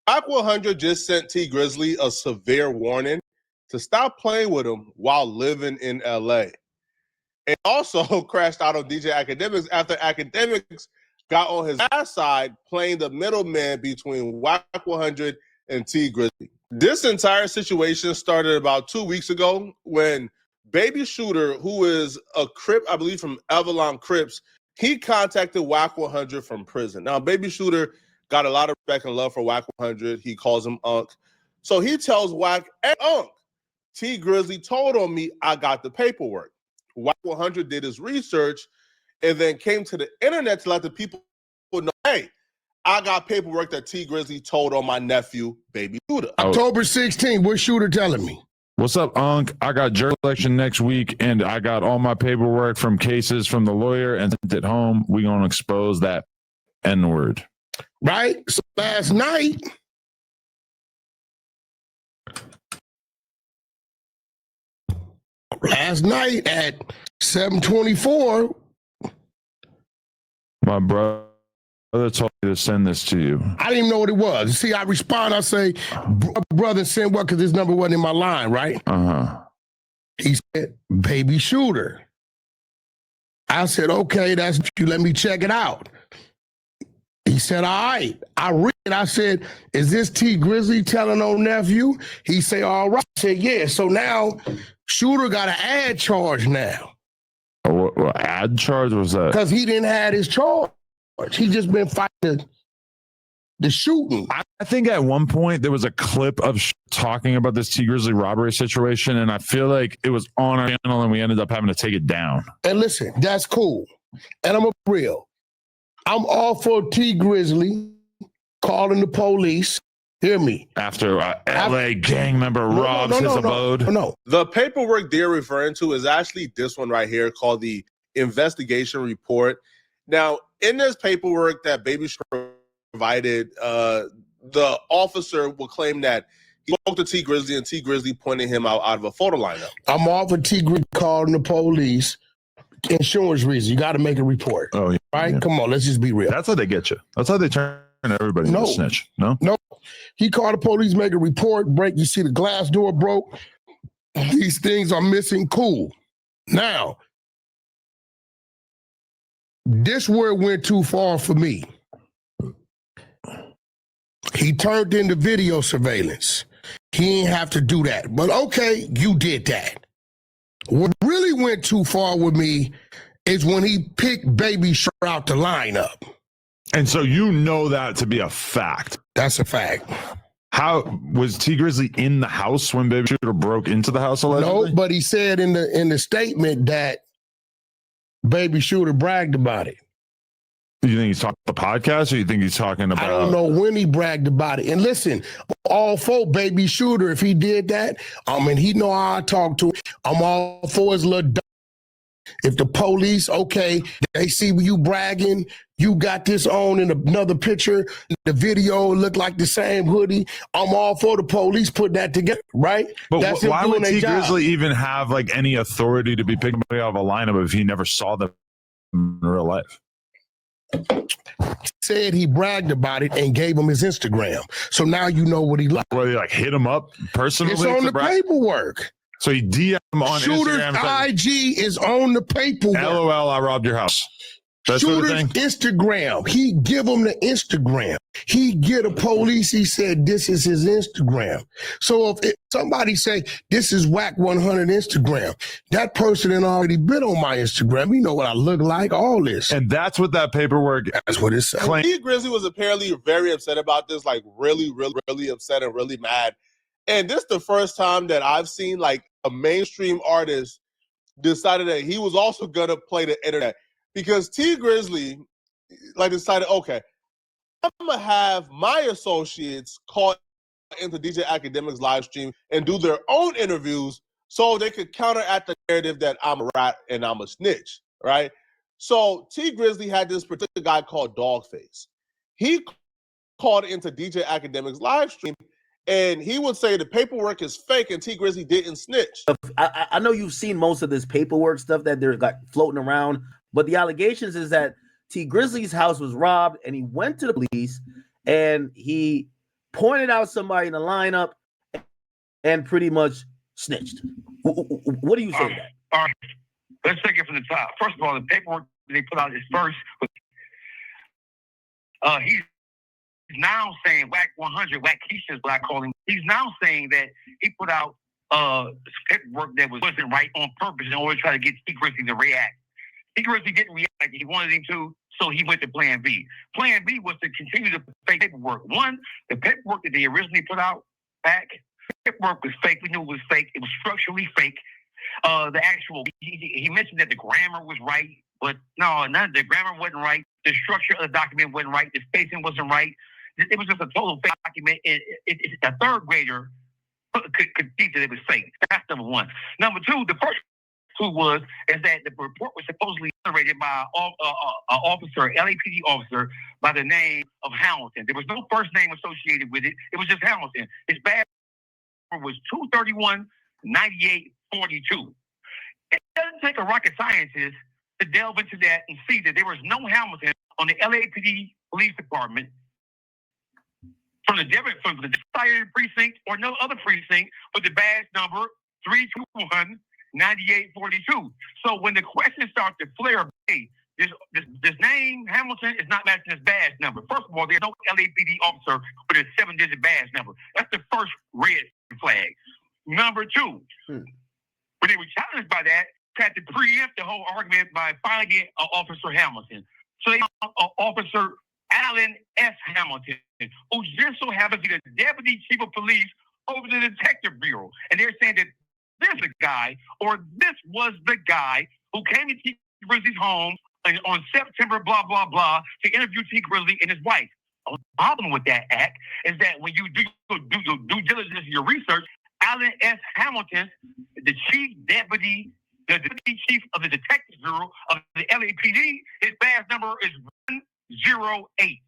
Wack 100 just sent T Grizzly a severe warning to stop playing with him while living in LA. And also crashed out on DJ Academics after Academics got on his ass side playing the middleman between Wack 100 and T Grizzly. This entire situation started about 2 weeks ago when Baby Shooter, who is a Crip, I believe from Avalon Crips, he contacted Wack 100 from prison. Now, Baby Shooter got a lot of respect and love for Wack 100. He calls him Unc. So he tells Wack, hey, Unc, T Grizzly told on me I got the paperwork. Wack 100 did his research and then came to the internet to let the people know, hey, I got paperwork that T Grizzly told on my nephew, Baby Shooter. October 16th, what's Shooter telling me? What's up, Unc? I got jury election next week, and I got all my paperwork from cases from the lawyer and sent it home. We gonna expose that N-word. Right? So last night, at 7:24, my brother told me to send this to you. I didn't even know what it was. See, I respond, I say, brother, send what? Because this number wasn't in my line, right? Uh-huh. He said, Baby Shooter. I said, okay, that's you. Let me check it out. He said, all right. I read it. I said, is this T Grizzly telling on nephew? He said, all right. I said, yeah. So now Shooter got an ad charge now. What ad charge was that? Because he didn't have his charge. He just been fighting the shooting. I think at one point there was a clip of talking about this T Grizzly robbery situation, and I feel like it was on our channel, and we ended up having to take it down. And listen, that's cool. And I'm real. I'm all for T Grizzly calling the police. Hear me. After LA gang member robs his abode. No. The paperwork they're referring to is actually this one right here called the investigation report. Now, in this paperwork that Baby Shooter provided, the officer will claim that he spoke to T Grizzly and T Grizzly pointed him out of a photo lineup. I'm all for T Grizzly calling the police. Insurance reason. You got to make a report. Oh, yeah. Right? Yeah. Come on, let's just be real. That's how they get you. That's how they turn everybody into a snitch. No? He called the police, make a report, you see the glass door broke. These things are missing. Cool. Now, this where it went too far for me. He turned into video surveillance. He didn't have to do that. But okay, you did that. What really went too far with me is when he picked Baby Shooter out the lineup. And so you know that to be a fact. That's a fact. How was T Grizzly in the house when Baby Shooter broke into the house allegedly? No, but he said in the statement that Baby Shooter bragged about it. You think he's talking about the podcast, or you think he's talking about? I don't know when he bragged about it. And listen, all for Baby Shooter, if he did that, and he know how I talk to him, I'm all for his little. If the police, okay, they see you bragging, you got this on in another picture, the video look like the same hoodie, I'm all for the police put that together, right? But why would T Grizzly even have like any authority to be picking somebody out of a lineup if he never saw them in real life? Said he bragged about it and gave him his Instagram. So now you know what he like. Well, they like hit him up personally. It's on the paperwork. So he DM'd him on Shooter's Instagram. IG is on the paperwork. LOL, I robbed your house. That's Shooter's Instagram. He give him the Instagram. He get a police. He said this is his Instagram. So if somebody say this is Wack 100 Instagram, that person had already been on my Instagram. You know what I look like. All this, and that's what that paperwork. That's what it said. T Grizzly was apparently very upset about this, like really, really, really upset and really mad. And this is the first time that I've seen like a mainstream artist decided that he was also gonna play the internet. Because T Grizzly like decided, okay, I'm gonna have my associates call into DJ Academics live stream and do their own interviews so they could counteract the narrative that I'm a rat and I'm a snitch, right? So T Grizzly had this particular guy called Dogface. He called into DJ Academics live stream and he would say the paperwork is fake and T Grizzly didn't snitch. I know you've seen most of this paperwork stuff that they're like floating around. But the allegations is that T Grizzly's house was robbed and he went to the police and he pointed out somebody in the lineup, and pretty much snitched. What do you say to that? All right, let's take it from the top. First of all, the paperwork they put out is first. He's now saying Wack 100, Wack Keisha is what I call him. He's now saying that he put out paperwork that wasn't right on purpose in order to try to get T. Grizzly to react. T. Grizzly didn't react like he wanted him to, so he went to Plan B. Plan B was to continue to fake paperwork. One, the paperwork that they originally put out back, paperwork was fake. We knew it was fake. It was structurally fake. The actual, he mentioned that the grammar was right, but no, the grammar wasn't right. The structure of the document wasn't right. The spacing wasn't right. It was just a total fake document. A third grader could see that it was fake. That's number one. Number two, the first clue is that the report was supposedly generated by an officer, LAPD officer, by the name of Hamilton. There was no first name associated with it. It was just Hamilton. His badge number was 231-9842. It doesn't take a rocket scientist to delve into that and see that there was no Hamilton on the LAPD police department from the desired precinct or no other precinct with the badge number 321-9842. So when the questions start to flare, hey, this name Hamilton is not matching his badge number. First of all, there's no LAPD officer with a 7-digit badge number. That's the first red flag. Number two, when they were challenged by that, had to preempt the whole argument by finding Officer Hamilton. So they found Officer Alan S. Hamilton, who just so happens to be the Deputy Chief of Police over the Detective Bureau. And they're saying that there's a guy, or this was the guy who came to T. Grizzly's home on September blah, blah, blah, to interview T. Grizzly and his wife. The problem with that act is that when you do your due diligence, your research, Alan S. Hamilton, the Chief Deputy, the Deputy Chief of the Detective Bureau of the LAPD, his badge number is 108.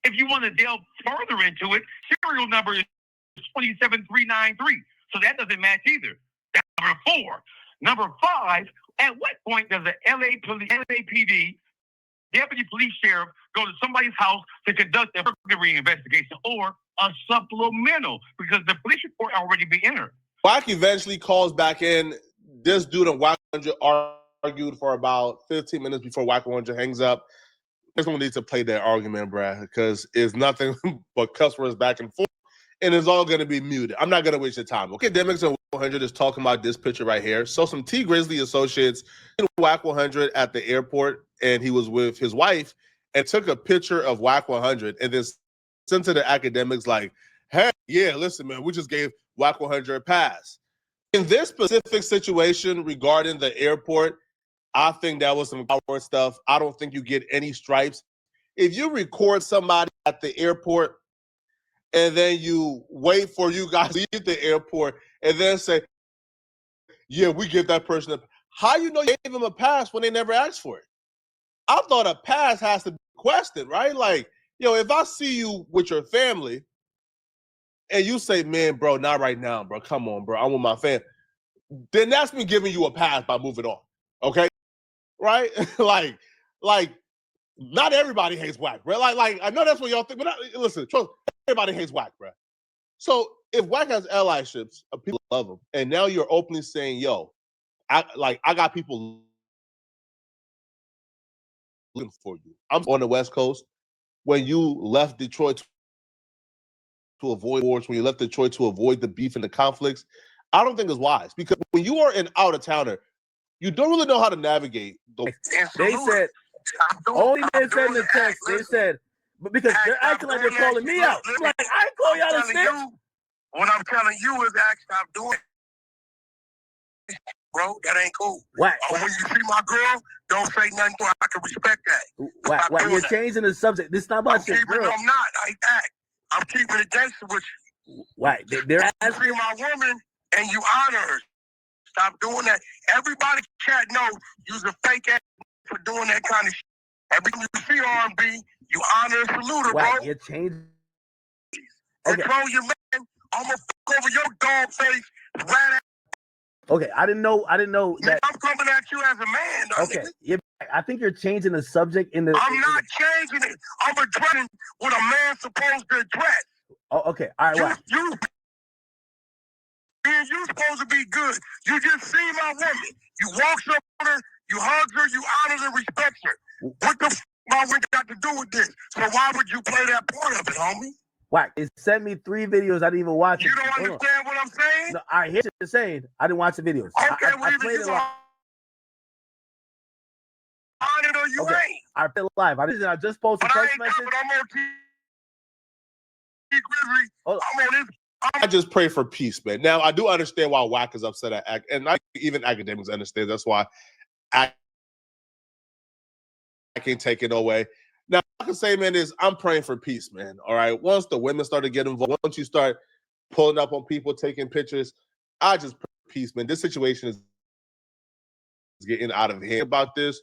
If you want to delve further into it, serial number is 27393. So that doesn't match either. That's number 4. Number 5, at what point does the LAPD Deputy Police Sheriff go to somebody's house to conduct a burglary investigation or a supplemental, because the police report already be entered? Wack eventually calls back in. This dude and Wack 100 argued for about 15 minutes before Wack 100 hangs up. There's no need to play that argument, bruh, because it's nothing but cuss words back and forth, and it's all going to be muted. I'm not going to waste your time. Okay, Academics and Wack 100 is talking about this picture right here. So some T. Grizzly associates in Wack 100 at the airport, and he was with his wife, and took a picture of Wack 100 and then sent to the Academics like, hey, yeah, listen, man, we just gave Wack 100 a pass. In this specific situation regarding the airport, I think that was some power stuff. I don't think you get any stripes. If you record somebody at the airport and then you wait for you guys to leave the airport and then say, yeah, we give that person how you know you gave them a pass when they never asked for it? I thought a pass has to be requested, right? Like, if I see you with your family and you say, man, bro, not right now, bro. Come on, bro. I'm with my family. Then that's me giving you a pass by moving on. Okay? Right? like, not everybody hates Wack, bro. Like, I know that's what y'all think, but listen, trust, everybody hates Wack, bro. So if Wack has allyships, people love him, and now you're openly saying, yo, I got people looking for you. I'm on the West Coast. When you left Detroit to avoid wars, when you left Detroit to avoid the beef and the conflicts, I don't think it's wise, because when you are an out-of-towner, you don't really know how to navigate. They said, only they said in the text, they said, but because they're acting like they're calling me out. I'm like, I ain't call y'all a snitch. What I'm telling you is actually stop doing it. Bro, that ain't cool. Wack. When you see my girl, don't say nothing to her. I can respect that. Wack, you're changing the subject. This is not about your girl. I'm not. I'm keeping it gangster with you. Wack, they're asking my woman and you honor her. Stop doing that. Everybody chat knows you's a fake ass for doing that kind of shit. Every time you see R&B, you honor and salute her, Wack, bro. you're changing. Control your man. I'm gonna fuck over your dog face. Right. Okay, I didn't know that. I'm coming at you as a man. Okay, I think you're changing the subject in the. I'm not changing it. I'm addressing what a man's supposed to address. Oh, okay. All right, Wack. You supposed to be good. You just see my woman. You walked up on her, you hugged her, you honored and respect her. What the my woman got to do with this? So why would you play that part of it, homie? Wack, it sent me 3 videos. I didn't even watch it. You don't understand what I'm saying? No, I hear what you're saying. I didn't watch the videos. Okay, I well, played it you live. on it or you Okay. ain't. I played it live. I just posted But I text ain't message. coming. I'm on Grizzly. Oh. I'm on this. I just pray for peace, man. Now, I do understand why Wack is upset at and even academics understand. That's why I can't take it away. Now, I can say, man, is I'm praying for peace, man. All right. Once the women start to get involved, once you start pulling up on people, taking pictures, I just pray for peace, man. This situation is getting out of hand about this.